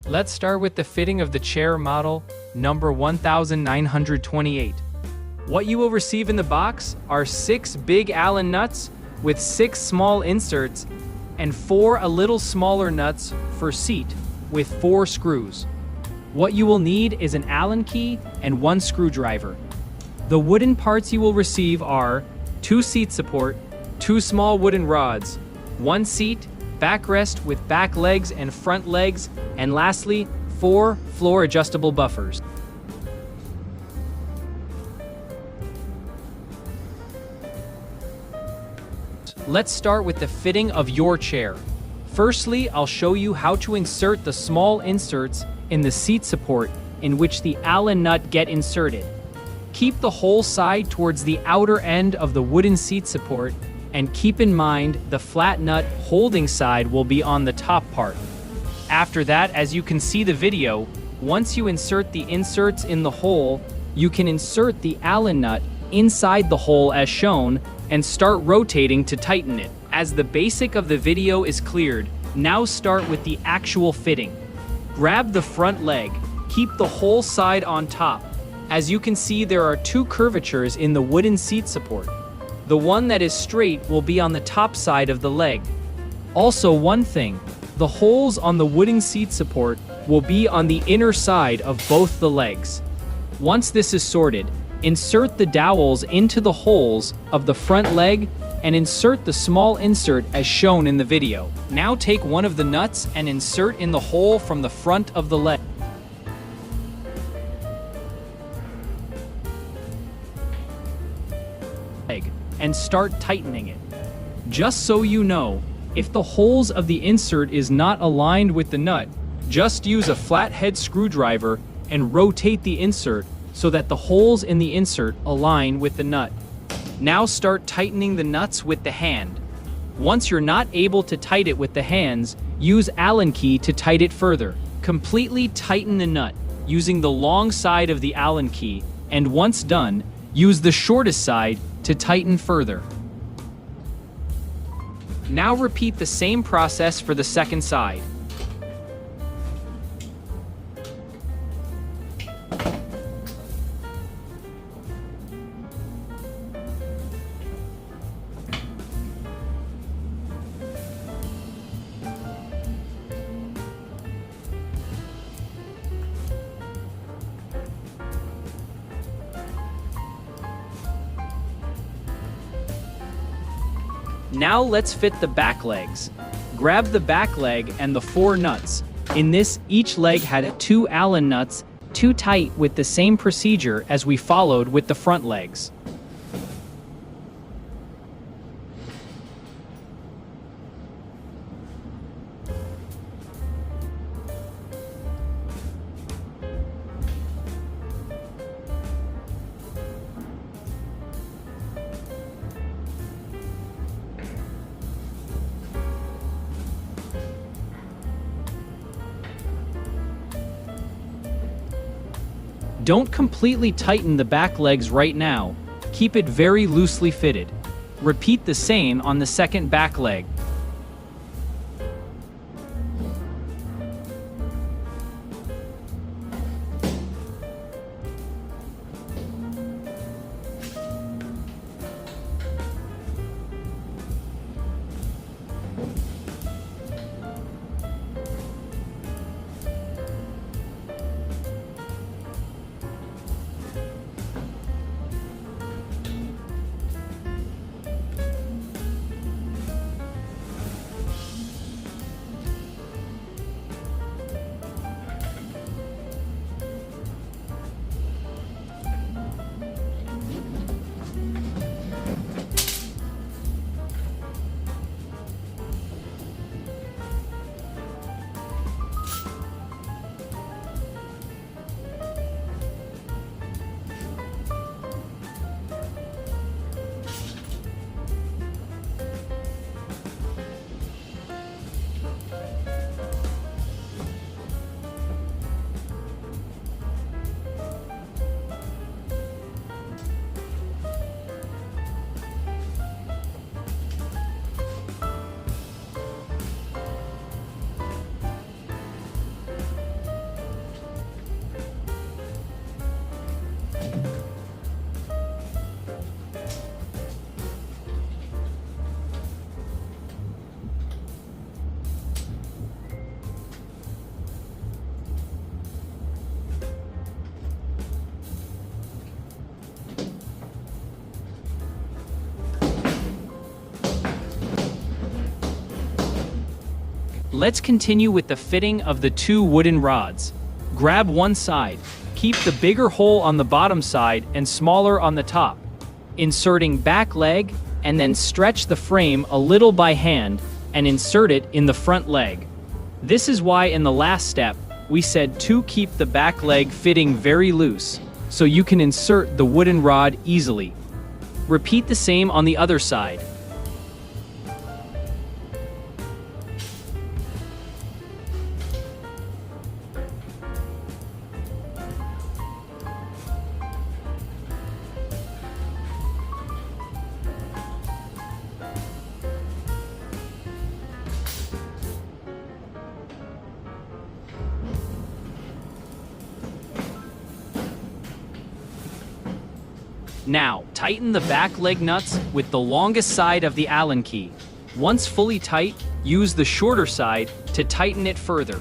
Let's start with the fitting of the chair model number 1928. What you will receive in the box are 6 big Allen nuts with 6 small inserts and 4 a little smaller nuts for seat with 4 screws. What you will need is an Allen key and 1 screwdriver. The wooden parts you will receive are 2 seat support, 2 small wooden rods, 1 seat, backrest with back legs and front legs, and lastly, 4 floor adjustable buffers. Let's start with the fitting of your chair. Firstly, I'll show you how to insert the small inserts in the seat support in which the Allen nut get inserted. Keep the whole side towards the outer end of the wooden seat support, and keep in mind the flat nut holding side will be on the top part. After that, as you can see the video, once you insert the inserts in the hole, you can insert the Allen nut inside the hole as shown and start rotating to tighten it. As the basic of the video is cleared, now start with the actual fitting. Grab the front leg, keep the whole side on top. As you can see, there are 2 curvatures in the wooden seat support. The one that is straight will be on the top side of the leg. Also, one thing, the holes on the wooden seat support will be on the inner side of both the legs. Once this is sorted, insert the dowels into the holes of the front leg and insert the small insert as shown in the video. Now take one of the nuts and insert in the hole from the front of the leg. And start tightening it. Just so you know, if the holes of the insert is not aligned with the nut, just use a flathead screwdriver and rotate the insert so that the holes in the insert align with the nut. Now start tightening the nuts with the hand. Once you're not able to tighten it with the hands, use Allen key to tighten it further. Completely tighten the nut using the long side of the Allen key, and once done, use the shortest side to tighten further. Now repeat the same process for the second side. Now let's fit the back legs. Grab the back leg and the 4 nuts. In this, each leg had 2 Allen nuts, 2 tight with the same procedure as we followed with the front legs. Don't completely tighten the back legs right now. Keep it very loosely fitted. Repeat the same on the second back leg. Let's continue with the fitting of the two wooden rods. Grab one side. Keep the bigger hole on the bottom side and smaller on the top. Inserting back leg, and then stretch the frame a little by hand and insert it in the front leg. This is why in the last step, we said to keep the back leg fitting very loose, so you can insert the wooden rod easily. Repeat the same on the other side. Now, tighten the back leg nuts with the longest side of the Allen key. Once fully tight, use the shorter side to tighten it further.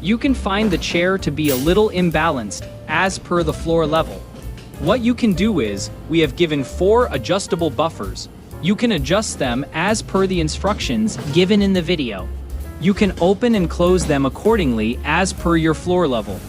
You can find the chair to be a little imbalanced as per the floor level. What you can do is, we have given 4 adjustable buffers. You can adjust them as per the instructions given in the video. You can open and close them accordingly as per your floor level.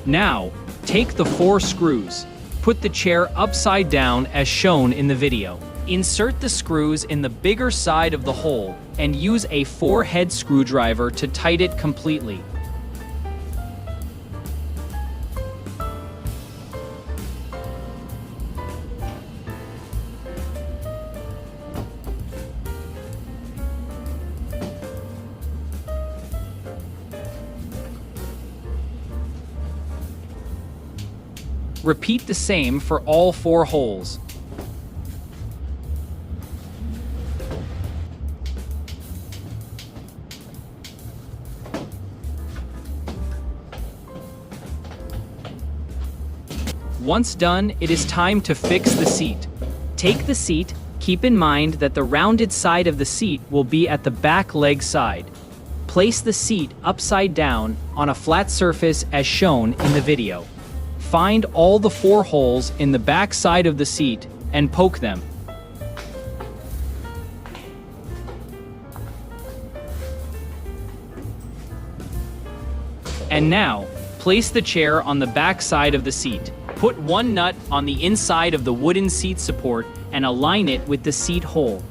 Now, take the 4 screws. Put the chair upside down as shown in the video. Insert the screws in the bigger side of the hole and use a 4-head screwdriver to tighten it completely. Repeat the same for all 4 holes. Once done, it is time to fix the seat. Take the seat, keep in mind that the rounded side of the seat will be at the back leg side. Place the seat upside down on a flat surface as shown in the video. Find all the 4 holes in the back side of the seat and poke them. And now, place the chair on the back side of the seat. Put 1 nut on the inside of the wooden seat support and align it with the seat hole.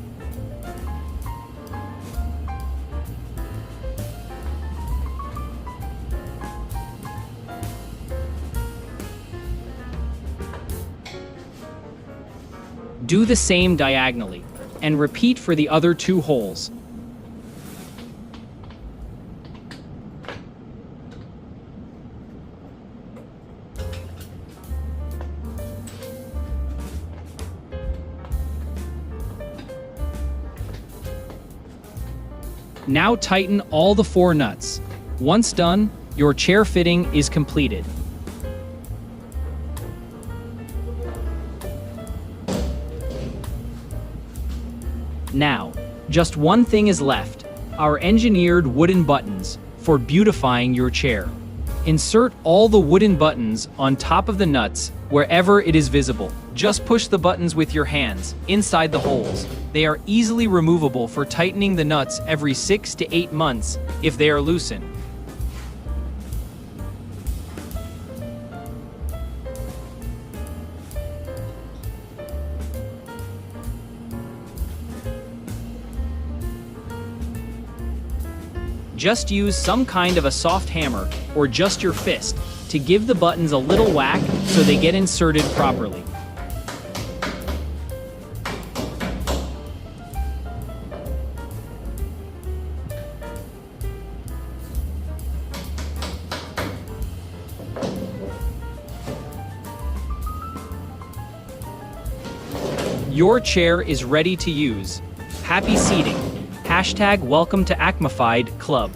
Do the same diagonally, and repeat for the other 2 holes. Now tighten all the 4 nuts. Once done, your chair fitting is completed. Now, just one thing is left, our engineered wooden buttons for beautifying your chair. Insert all the wooden buttons on top of the nuts wherever it is visible. Just push the buttons with your hands inside the holes. They are easily removable for tightening the nuts every 6 to 8 months if they are loosened. Just use some kind of a soft hammer, or just your fist, to give the buttons a little whack so they get inserted properly. Your chair is ready to use. Happy seating. Hashtag welcome to Acmified Club.